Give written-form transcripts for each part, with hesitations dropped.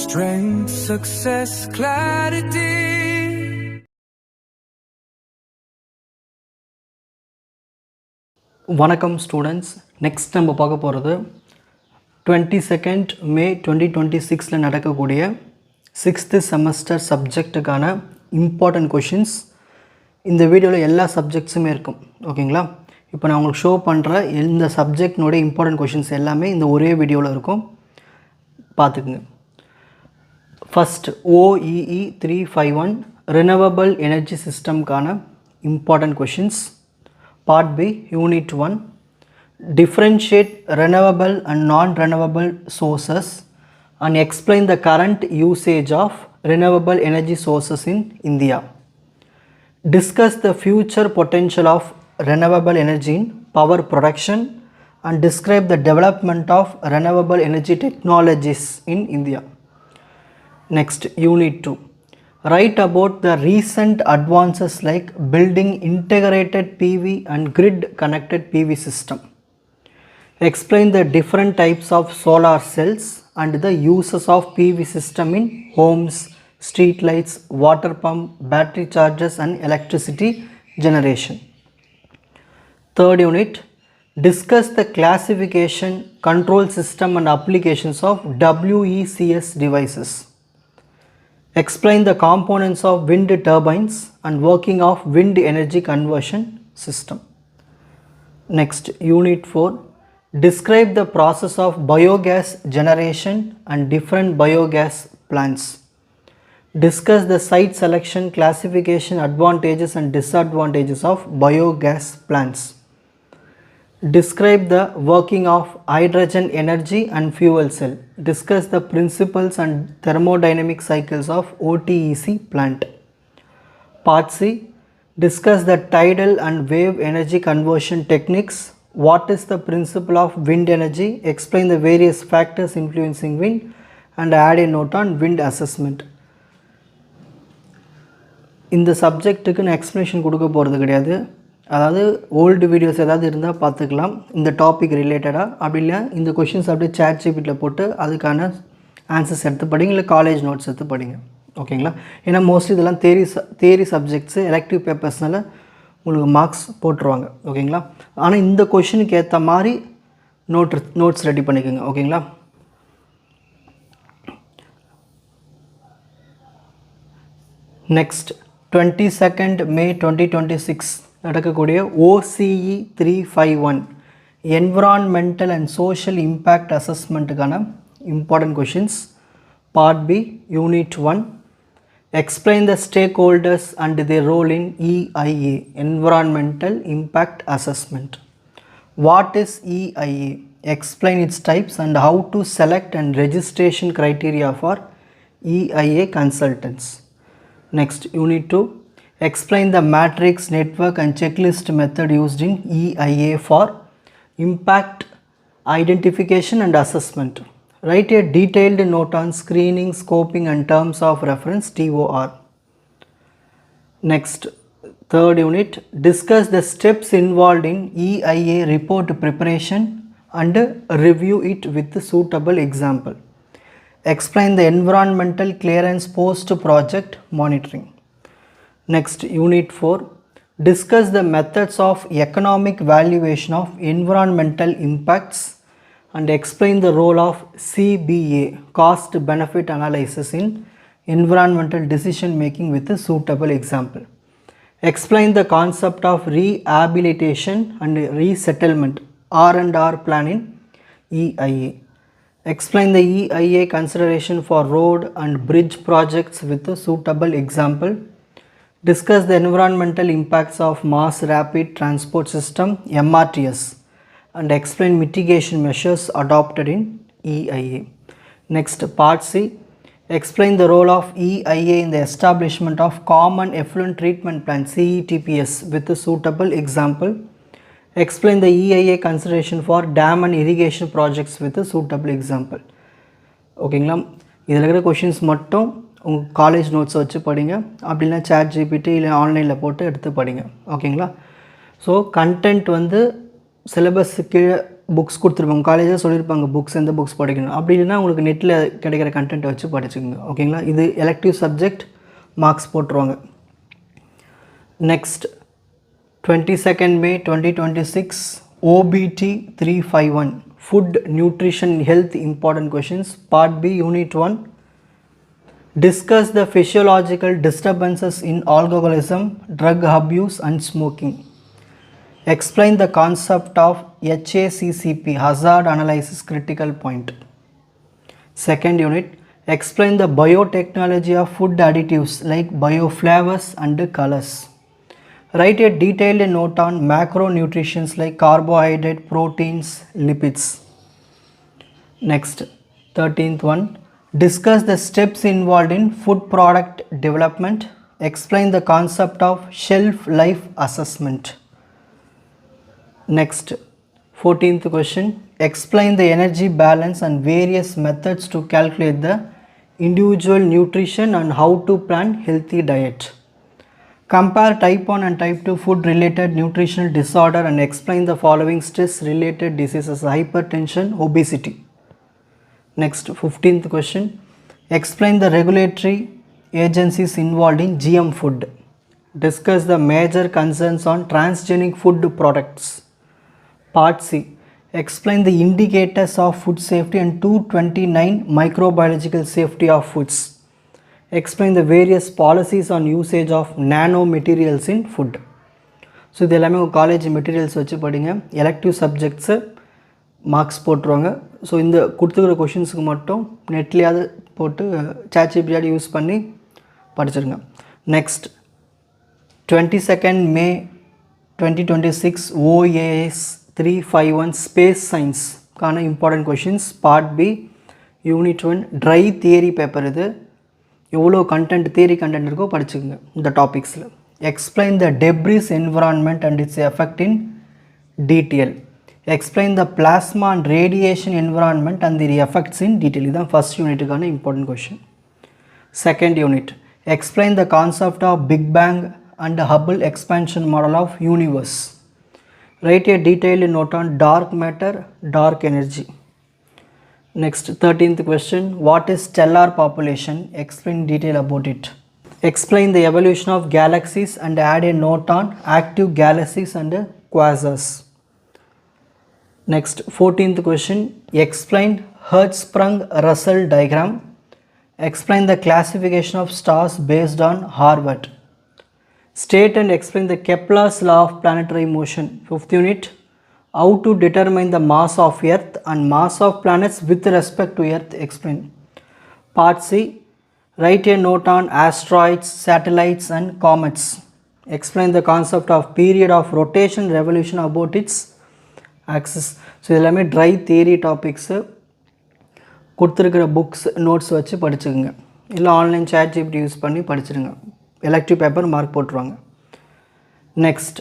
Strength, success, clarity. வணக்கம் students. Next நம்ம பார்க்க போகிறது 22nd May 2026 நடக்கக்கூடிய 6th செமஸ்டர் சப்ஜெக்ட்டுக்கான இம்பார்ட்டன்ட் கொஷின்ஸ். இந்த வீடியோவில் எல்லா சப்ஜெக்ட்ஸுமே இருக்கும். ஓகேங்களா? இப்போ நான் உங்களுக்கு ஷோ பண்ணுற இந்த சப்ஜெக்ட்னோட இம்பார்ட்டன்ட் கொஷின்ஸ் எல்லாமே இந்த ஒரே வீடியோவில் இருக்கும், பார்த்துக்குங்க. ஃபஸ்ட் OEE 351 Renewable Energy Systemக்கான important questions. Part B, Unit 1, differentiate renewable and non-renewable sources and explain the current usage of renewable energy sources in India. Discuss the future potential of renewable energy in power production and describe the development of renewable energy technologies in India. Next, Unit 2. Write about the recent advances like building integrated PV and grid connected PV system. Explain the different types of solar cells and the uses of PV system in homes, street lights, water pump, battery chargers and electricity generation. Third unit, discuss the classification, control system and applications of WECS devices. Explain the components of wind turbines and working of wind energy conversion system. Next, Unit 4. Describe the process of biogas generation and different biogas plants. Discuss the site selection, classification, advantages and disadvantages of biogas plants. Describe the working of hydrogen energy and fuel cell. Discuss the principles and thermodynamic cycles of OTEC plant. Part C. Discuss the tidal and wave energy conversion techniques. What is the principle of wind energy? Explain the various factors influencing wind and add a note on wind assessment. இந்த சப்ஜெக்ட்டுக்கு நான் explanation கொடுக்க போகிறது கிடையாது. அதாவது old videos ஏதாவது இருந்தால் பார்த்துக்கலாம் இந்த டாபிக் ரிலேட்டடாக. அப்படி இல்லை இந்த கொஷின்ஸ் அப்படியே ChatGPTல போட்டு அதுக்கான ஆன்சர்ஸ் எடுத்து படிங்க, இல்லை காலேஜ் நோட்ஸ் எடுத்து படிங்க. ஓகேங்களா? ஏன்னா மோஸ்ட்லி இதெல்லாம் தேரி சப்ஜெக்ட்ஸு எலெக்டிவ் பேப்பர்ஸ்னால உங்களுக்கு மார்க்ஸ் போட்டுருவாங்க. ஓகேங்களா? ஆனால் இந்த கொஷினுக்கு ஏற்ற மாதிரி நோட்ஸ் ரெடி பண்ணிக்கோங்க. ஓகேங்களா? நெக்ஸ்ட் 22nd May 2026 நடக்கக்கூடிய OCE 351 environmental and social impact அசஸ்மெண்ட்டுக்கான important questions. Part B, unit 1. Explain the stakeholders and their role in EIA environmental impact assessment. What is EIA? Explain its types and how to select and registration criteria for EIA consultants. Next, Unit 2. Explain the matrix, network and checklist method used in EIA for impact identification and assessment. Write a detailed note on screening, scoping and terms of reference TOR. Next, third unit. Discuss the steps involved in EIA report preparation and review it with a suitable example. Explain the environmental clearance post-project monitoring. Next, Unit 4. Discuss the methods of economic valuation of environmental impacts and explain the role of CBA, cost benefit analysis, in environmental decision making with a suitable example. Explain the concept of rehabilitation and resettlement R&R plan in EIA. Explain the EIA consideration for road and bridge projects with a suitable example. Discuss the environmental impacts of mass rapid transport system MRTS and explain mitigation measures adopted in EIA. Next, Part C. Explain the role of EIA in the establishment of common effluent treatment plant CETPS with a suitable example. Explain the EIA consideration for dam and irrigation projects with a suitable example. ஓகேங்களா? இதில் இருக்கிற questions மட்டும் உங்கள் college நோட்ஸை வச்சு படிங்க, அப்படின்னா ChatGPT இல்லை ஆன்லைனில் போட்டு எடுத்து படிங்க. ஓகேங்களா? ஸோ கண்டென்ட் வந்து சிலபஸ் கீழே புக்ஸ் கொடுத்துருப்பாங்க, காலேஜில் சொல்லியிருப்பாங்க புக்ஸ் எந்த புக்ஸ் படிக்கணும். அப்படி இல்லைன்னா உங்களுக்கு நெட்டில் கிடைக்கிற கண்டென்ட்டை வச்சு படிச்சுக்கோங்க. ஓகேங்களா? இது எலெக்டிவ் சப்ஜெக்ட், மார்க்ஸ் போட்டுருவாங்க. Next 22nd May 2026 OBT 351 Food, Nutrition, Health Important Questions Part B Unit 1. Discuss the physiological disturbances in alcoholism, drug abuse and smoking. Explain the concept of HACCP, Hazard Analysis Critical Point. Second unit, explain the biotechnology of food additives like bioflavors and colors. Write a detailed note on macronutrients like carbohydrate, proteins, lipids. Next, 13th one, discuss the steps involved in food product development. Explain the concept of shelf life assessment. Next, 14th question, explain the energy balance and various methods to calculate the individual nutrition and how to plan healthy diet. Compare type 1 and type 2 food related nutritional disorder and explain the following stress related diseases: hypertension, obesity. Next, 15th question, explain the regulatory agencies involved in GM food. Discuss the major concerns on transgenic food products. Part C, explain the indicators of food safety and 229 microbiological safety of foods. Explain the various policies on usage of nanomaterials in food. So இது எல்லாமே உங்கள் college materials வச்சு படிங்க. Elective subjects marks போட்டுருவாங்க. So இந்த கொடுத்துக்கிற கொஷின்ஸுக்கு மட்டும் நெட்லேயாவது போட்டு ChatGPT யூஸ் பண்ணி படிச்சிருங்க. Next 22nd May 2026 OAS 351 space சயின்ஸ்க்கான important questions. Part B unit 1 dry theory paper. இது எவ்வளோ கண்டென்ட், தியரி கண்டென்ட் இருக்கோ படிச்சுக்கோங்க இந்த டாபிக்ஸில். Explain the debris environment and its effect in detail. Explain the plasma and radiation environment and the effects in detail. இதுதான் first யூனிட்டுக்கான important question. Second unit, explain the concept of big bang and Hubble expansion model of universe. Write a detailed note on dark matter, dark energy. Next, 13th question, what is stellar population? Explain detail about it. Explain the evolution of galaxies and add a note on active galaxies and quasars. Next, 14th question, explain Hertzsprung-Russell diagram. Explain the classification of stars based on Harvard. State and explain the Kepler's law of planetary motion. 5th unit, how to determine the mass of Earth and mass of planets with respect to Earth. Explain. Part C, write a note on asteroids, satellites and comets. Explain the concept of period of rotation, revolution about its axis. So இதெல்லாமே dry theory topics. கொடுத்துருக்கிற books notes வச்சு படிச்சுக்கோங்க. இல்லை online ChatGPT use பண்ணி படிச்சுடுங்க. Elective paper mark போட்டுருவாங்க. Next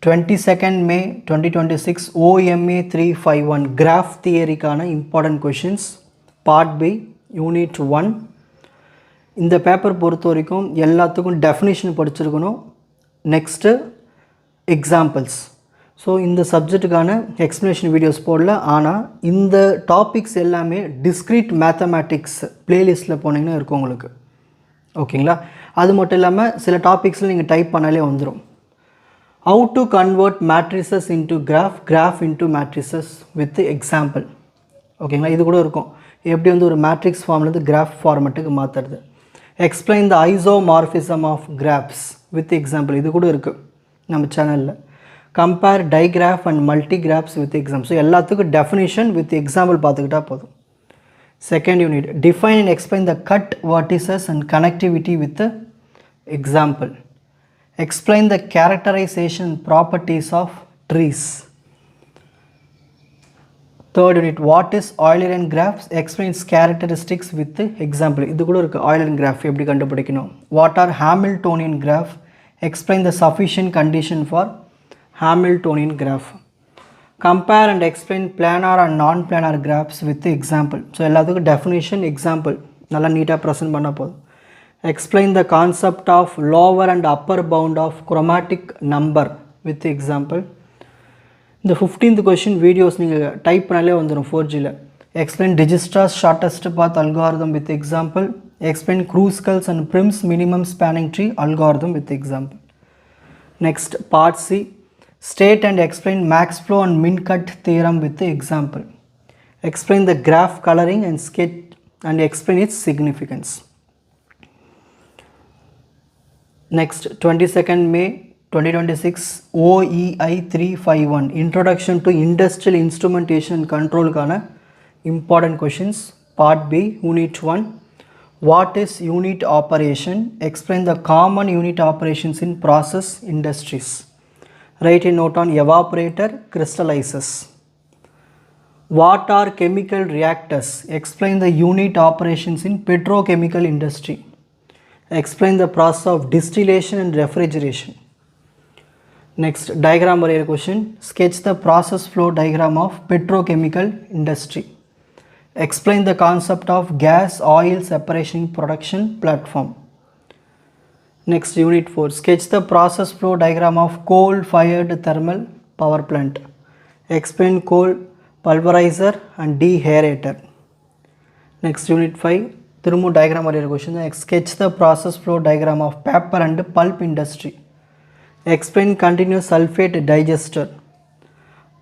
22nd May 2026 OMA 351 graph தியரிக்கான important questions. Part B unit 1. இந்த பேப்பர் பொறுத்த வரைக்கும் எல்லாத்துக்கும் டெஃபினிஷன் படிச்சிருக்கணும். Next examples. ஸோ இந்த சப்ஜெக்ட்டுக்கான எக்ஸ்ப்ளனேஷன் வீடியோஸ் போடல. ஆனால் இந்த டாபிக்ஸ் எல்லாமே டிஸ்க்ரீட் மேத்தமேட்டிக்ஸ் ப்ளேலிஸ்ட்டில் போனீங்கன்னா இருக்கும் உங்களுக்கு. ஓகேங்களா? அது மட்டும் இல்லாமல் சில டாபிக்ஸில் நீங்கள் டைப் பண்ணாலே வந்துடும். How to convert matrices into graph into matrices with example. ஓகேங்களா? இது கூட இருக்கும். எப்படி வந்து ஒரு மேட்ரிக்ஸ் ஃபார்ம்லேருந்து கிராஃப் ஃபார்மெட்டுக்கு மாற்றுறது. Explain the isomorphism of graphs with example. இது கூட இருக்குது நம்ம சேனலில். Compare digraph and multigraphs with example. So எல்லாத்துக்கும் டெஃபினிஷன் வித் எக்ஸாம்பிள் பார்த்துக்கிட்டா போதும். Second unit, define and explain the cut vertices and connectivity with the example. Explain the characterization properties of trees. Third unit, what is Eulerian graphs? Explains characteristics with the example. இது கூட இருக்கு. Eulerian graph எப்படி கண்டுபிடிக்கணும். What are Hamiltonian graph? Explain the sufficient condition for Hamiltonian graph. Compare and explain planar and non-planar graphs with the example. So எல்லாத்துக்கும் definition, example நல்லா நீட்டாக present பண்ண போதும். Explain the concept of lower and upper bound of chromatic number with the example. இந்த 15th question videos நீங்கள் type பண்ணாலே வந்துடும் 4Gல. Explain Dijistra's shortest path algorithm with example. Explain Kruskal's and Prim's minimum spanning tree algorithm with example. Next, part C. State and explain max flow and min cut theorem with the example. Explain the graph coloring and sketch and explain its significance. Next, 22nd May 2026 OEI 351 Introduction to Industrial Instrumentation and Control kana important questions. Part B, Unit 1. What is unit operation? Explain the common unit operations in process industries. Write a note on evaporator, crystallizers. What are chemical reactors? Explain the unit operations in petrochemical industry. Explain the process of distillation and refrigeration. Next, diagram question. Sketch the process flow diagram of petrochemical industry. Explain the concept of gas oil separation production platform. Next, unit 4. Sketch the process flow diagram of coal fired thermal power plant. Explain coal pulverizer and deaerator. Next, unit 5. Thirumu diagram question. Sketch the process flow diagram of paper and pulp industry. Explain continuous sulfate digester.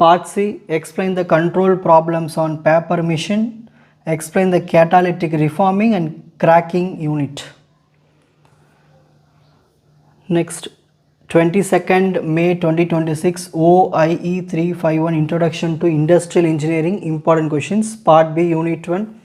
Part C. Explain the control problems on paper machine. Explain the catalytic reforming and cracking unit. Next, 22nd May 2026 OIE 351 Introduction to Industrial Engineering important questions. Part B, Unit 1.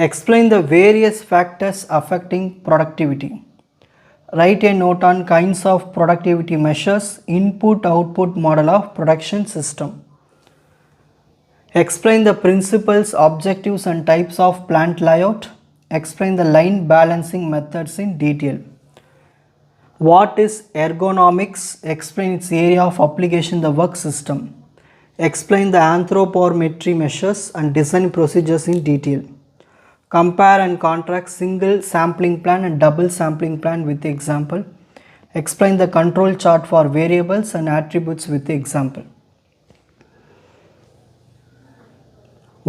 Explain the various factors affecting productivity. Write a note on kinds of productivity measures, input-output model of production system. Explain the principles, objectives and types of plant layout. Explain the line balancing methods in detail. What is ergonomics? Explain its area of application in the work system. Explain the anthropometry measures and design procedures in detail. Compare and contrast single sampling plan and double sampling plan with the example. Explain the control chart for variables and attributes with the example.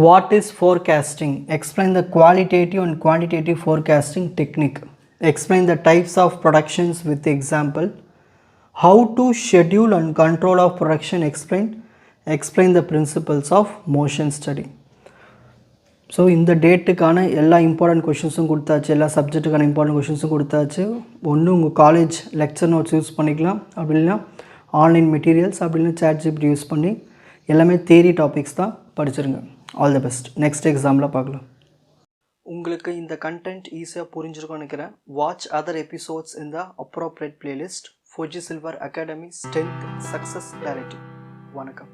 What is forecasting? Explain the qualitative and quantitative forecasting technique. Explain the types of productions with the example. How to schedule and control of production explained. Explain the principles of motion study. So இந்த டேட்டுக்கான எல்லா important கொஷின்ஸும் கொடுத்தாச்சு, எல்லா சப்ஜெக்ட்டுக்கான important கொஷின்ஸும் கொடுத்தாச்சு. ஒன்று உங்கள் college lecture notes use பண்ணிக்கலாம், அப்படி இல்லைனா ஆன்லைன் மெட்டீரியல்ஸ், அப்படி இல்லைனா ChatGPT யூஸ் பண்ணி எல்லாமே தியரி டாபிக்ஸ் தான் படிச்சிருங்க. All the best. நெக்ஸ்ட் எக்ஸாமில் பார்க்கலாம். உங்களுக்கு இந்த கண்டென்ட் ஈஸியாக புரிஞ்சிருக்கும்னு நினைக்கிறேன். Watch other episodes in the appropriate playlist. Fauji silver academy strength success directive. வணக்கம்.